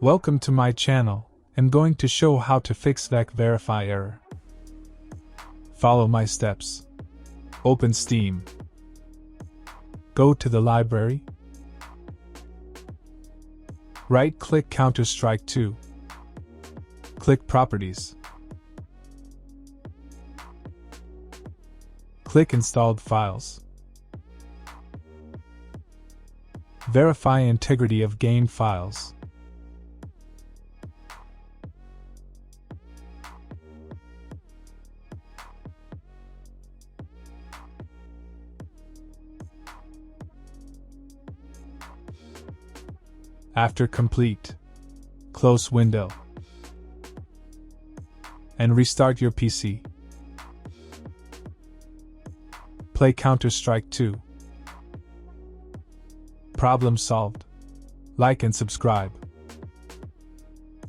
Welcome to my channel. I'm going to show how to fix VAC verify error. Follow my steps. Open Steam. Go to the library. Right-click Counter-Strike 2. Click Properties. Click Installed Files. Verify integrity of game files. After complete, close window and restart your PC. Play Counter-Strike 2. Problem solved. Like and subscribe.